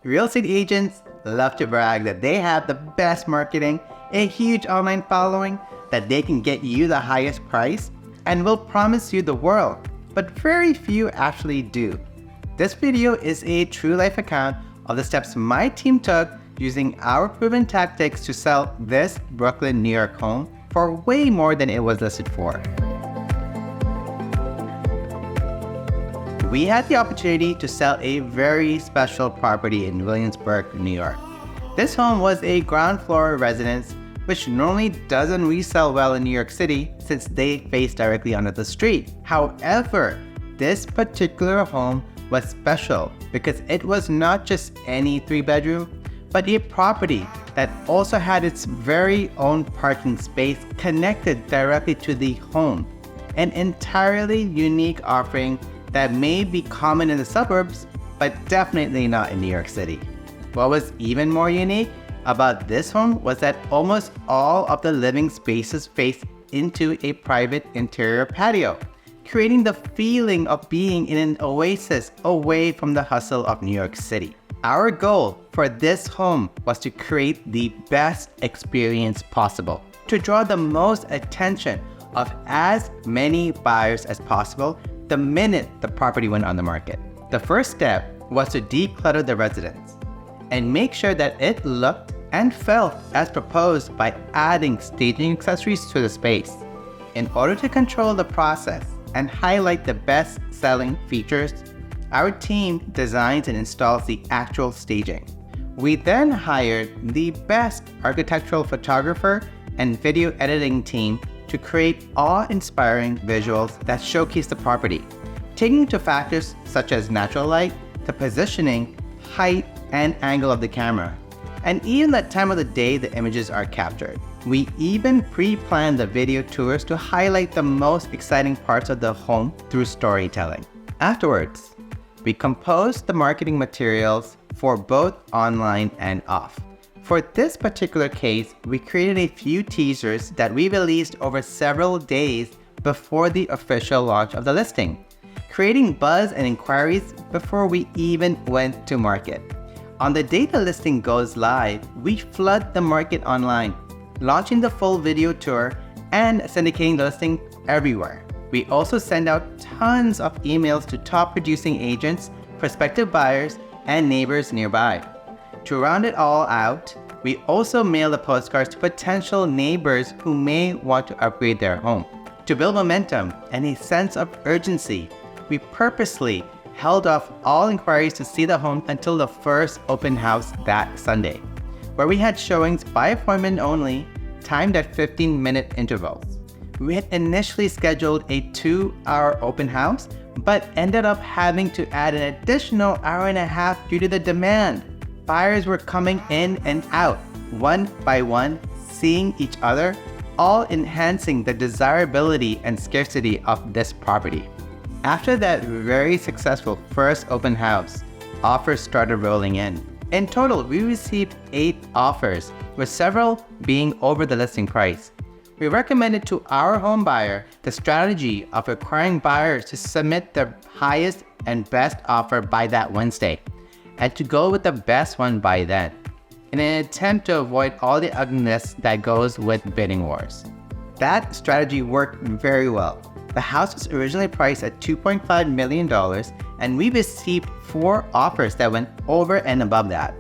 Real estate agents love to brag that they have the best marketing, a huge online following, that they can get you the highest price, and will promise you the world, but very few actually do. This video is a true life account of the steps my team took using our proven tactics to sell this Brooklyn, New York home for way more than it was listed for. We had the opportunity to sell a very special property in Williamsburg, New York. This home was a ground floor residence, which normally doesn't resell well in New York City since they face directly onto the street. However, this particular home was special because it was not just any 3-bedroom, but a property that also had its very own parking space connected directly to the home. An entirely unique offering that may be common in the suburbs, but definitely not in New York City. What was even more unique about this home was that almost all of the living spaces face into a private interior patio, creating the feeling of being in an oasis away from the hustle of New York City. Our goal for this home was to create the best experience possible, to draw the most attention of as many buyers as possible the minute the property went on the market. The first step was to declutter the residence and make sure that it looked and felt as proposed by adding staging accessories to the space. In order to control the process and highlight the best-selling features, our team designs and installs the actual staging. We then hired the best architectural photographer and video editing team to create awe-inspiring visuals that showcase the property, taking into factors such as natural light, the positioning, height, and angle of the camera, and even the time of the day the images are captured. We even pre-planned the video tours to highlight the most exciting parts of the home through storytelling. Afterwards, we composed the marketing materials for both online and off. For this particular case, we created a few teasers that we released over several days before the official launch of the listing, creating buzz and inquiries before we even went to market. On the day the listing goes live, we flood the market online, launching the full video tour and syndicating the listing everywhere. We also send out tons of emails to top producing agents, prospective buyers, and neighbors nearby. To round it all out, we also mail the postcards to potential neighbors who may want to upgrade their home. To build momentum and a sense of urgency, we purposely held off all inquiries to see the home until the first open house that Sunday, where we had showings by appointment only, timed at 15-minute intervals. We had initially scheduled a 2-hour open house, but ended up having to add an additional hour and a half due to the demand. Buyers were coming in and out, one by one, seeing each other, all enhancing the desirability and scarcity of this property. After that very successful first open house, offers started rolling in. In total, we received 8 offers, with several being over the listing price. We recommended to our home buyer the strategy of requiring buyers to submit their highest and best offer by that Wednesday, and to go with the best one by then, in an attempt to avoid all the ugliness that goes with bidding wars. That strategy worked very well. The house was originally priced at $2.5 million, and we received 4 offers that went over and above that: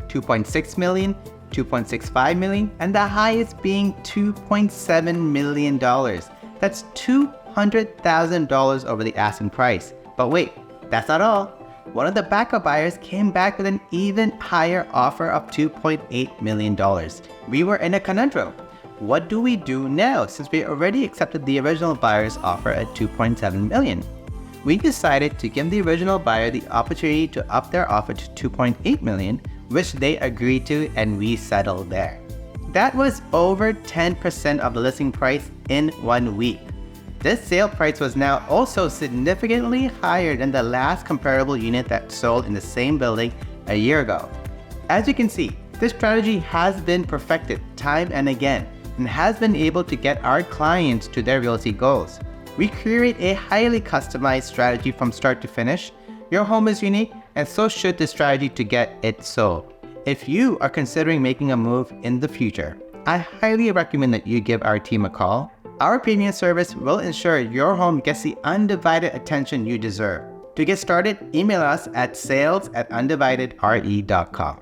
$2.6 million, $2.65 million, and the highest being $2.7 million. That's $200,000 over the asking price. But wait, that's not all. One of the backup buyers came back with an even higher offer of $2.8 million. We were in a conundrum. What do we do now since we already accepted the original buyer's offer at $2.7 million? We decided to give the original buyer the opportunity to up their offer to $2.8 million, which they agreed to, and we settled there. That was over 10% of the listing price in 1 week. This sale price was now also significantly higher than the last comparable unit that sold in the same building a year ago. As you can see, this strategy has been perfected time and again, and has been able to get our clients to their real estate goals. We create a highly customized strategy from start to finish. Your home is unique, and so should the strategy to get it sold. If you are considering making a move in the future, I highly recommend that you give our team a call. Our premium service will ensure your home gets the undivided attention you deserve. To get started, email us at sales@undividedre.com.